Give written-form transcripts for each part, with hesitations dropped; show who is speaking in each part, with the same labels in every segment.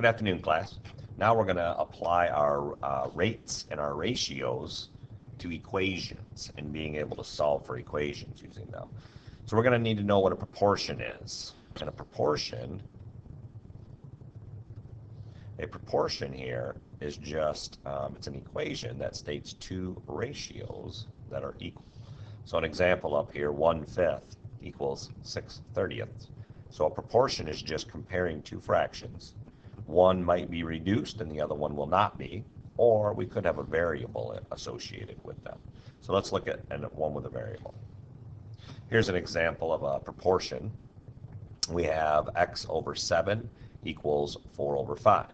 Speaker 1: Good afternoon, class. Now we're going to apply our rates and our ratios to equations and being able to solve for equations using them. So we're going to need to know what a proportion is. And a proportion here is just, it's an equation that states two ratios that are equal. So an example up here, 1/5 equals 6/30. So a proportion is just comparing two fractions. One might be reduced and the other one will not be, or we could have a variable associated with them. So let's look at one with a variable. Here's an example of a proportion. We have x over 7 equals 4 over 5.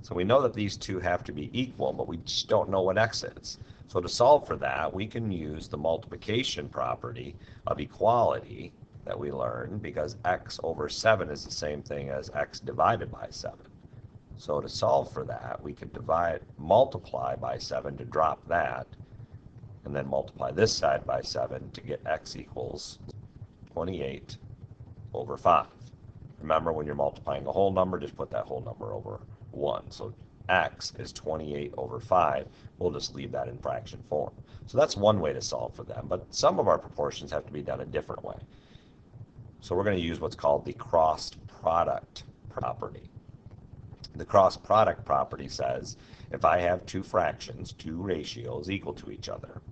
Speaker 1: So we know that these two have to be equal, but we just don't know what x is. So to solve for that, we can use the multiplication property of equality that we learned, because x over 7 is the same thing as x divided by 7. So to solve for that, we could multiply by 7 to drop that, and then multiply this side by 7 to get x equals 28 over 5. Remember, when you're multiplying a whole number, just put that whole number over 1. So x is 28 over 5. We'll just leave that in fraction form. So that's one way to solve for them, but some of our proportions have to be done a different way. So we're going to use what's called the cross product property. The cross product property says if I have two fractions, two ratios equal to each other,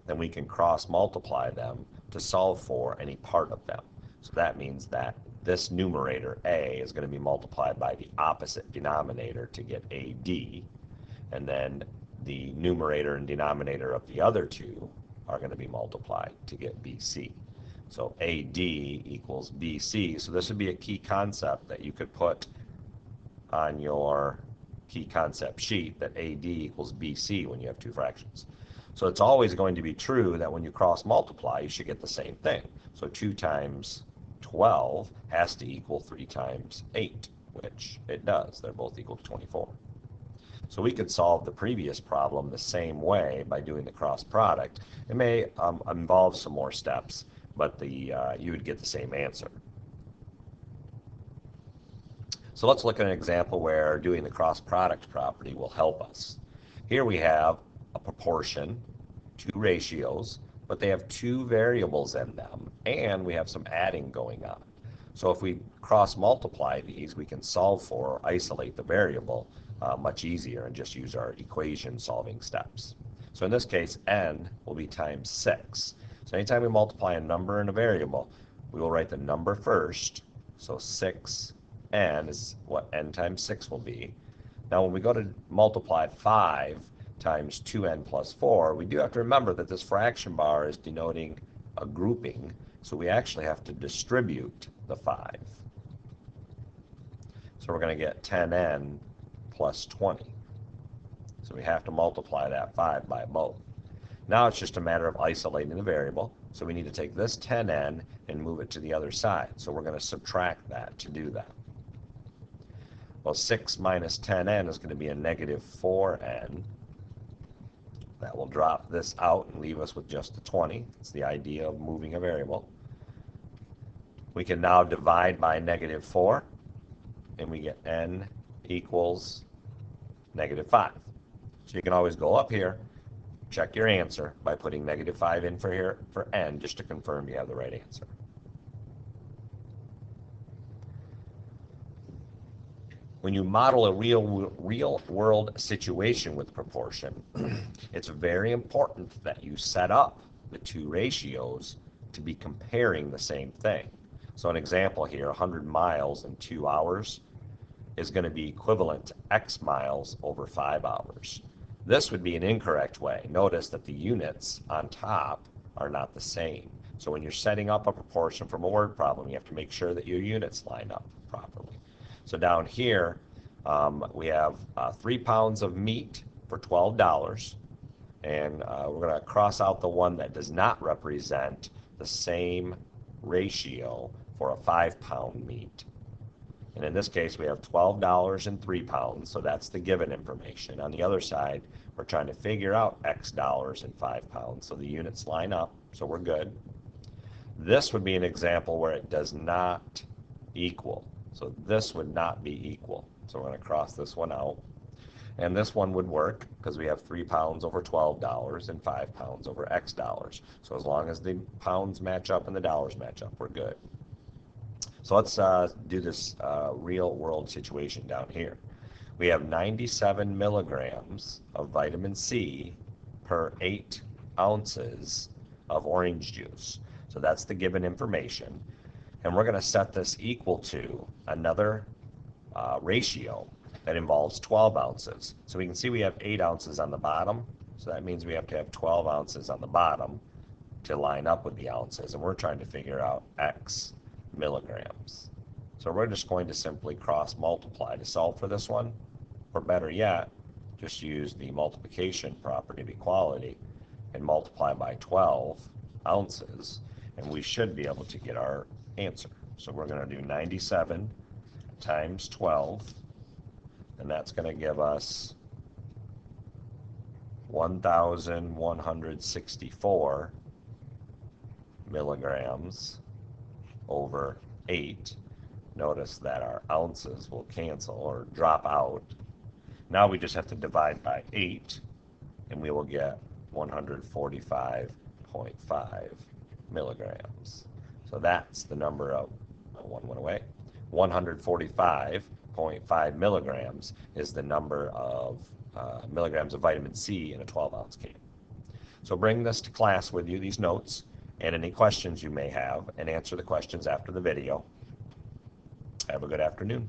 Speaker 1: then we can cross multiply them to solve for any part of them. So that means that this numerator, a, is going to be multiplied by the opposite denominator to get AD, and then the numerator and denominator of the other two are going to be multiplied to get BC. So AD equals BC. So this would be a key concept that you could put on your key concept sheet, that AD equals BC when you have two fractions. So it's always going to be true that when you cross multiply, you should get the same thing. So 2 times 12 has to equal 3 times 8, which it does. They're both equal to 24. So we could solve the previous problem the same way by doing the cross product. It may involve some more steps, but you would get the same answer. So let's look at an example where doing the cross product property will help us. Here we have a proportion, two ratios, but they have two variables in them, and we have some adding going on. So if we cross multiply these, we can solve for or isolate the variable much easier and just use our equation solving steps. So in this case, n will be times 6. So anytime we multiply a number and a variable, we will write the number first. So 6n is what n times 6 will be. Now when we go to multiply 5 times 2n plus 4, we do have to remember that this fraction bar is denoting a grouping, so we actually have to distribute the 5. So we're going to get 10n plus 20. So we have to multiply that 5 by both. Now it's just a matter of isolating the variable. So we need to take this 10n and move it to the other side. So we're going to subtract that to do that. Well, 6 minus 10n is going to be a negative 4n. That will drop this out and leave us with just the 20. It's the idea of moving a variable. We can now divide by negative 4, and we get n equals negative 5. So you can always go up here, check your answer by putting negative 5 in for n, just to confirm you have the right answer. When you model a real world situation with proportion, it's very important that you set up the two ratios to be comparing the same thing. So an example here, 100 miles in 2 hours is going to be equivalent to x miles over 5 hours. This would be an incorrect way. Notice that the units on top are not the same. So when you're setting up a proportion from a word problem, you have to make sure that your units line up properly. So down here, we have 3 pounds of meat for $12, and we're going to cross out the one that does not represent the same ratio for a 5-pound meat. And in this case, we have $12 and 3 pounds, so that's the given information. On the other side, we're trying to figure out x dollars and 5 pounds, so the units line up, so we're good. This would be an example where it does not equal. So this would not be equal. So we're going to cross this one out. And this one would work because we have 3 pounds over $12 and 5 pounds over X dollars. So as long as the pounds match up and the dollars match up, we're good. So let's do this real world situation down here. We have 97 milligrams of vitamin C per 8 ounces of orange juice. So that's the given information. And we're going to set this equal to another ratio that involves 12 ounces. So we can see we have 8 ounces on the bottom. So that means we have to have 12 ounces on the bottom to line up with the ounces. And we're trying to figure out X milligrams. So we're just going to simply cross multiply to solve for this one. Or better yet, just use the multiplication property of equality and multiply by 12 ounces. And we should be able to get our answer. So we're going to do 97 times 12. And that's going to give us 1,164 milligrams over 8. Notice that our ounces will cancel or drop out. Now we just have to divide by 8, and we will get 145.5 milligrams. So that's the number of, one went away, 145.5 milligrams is the number of milligrams of vitamin C in a 12-ounce can. So bring this to class with you, these notes, and any questions you may have, and answer the questions after the video. Have a good afternoon.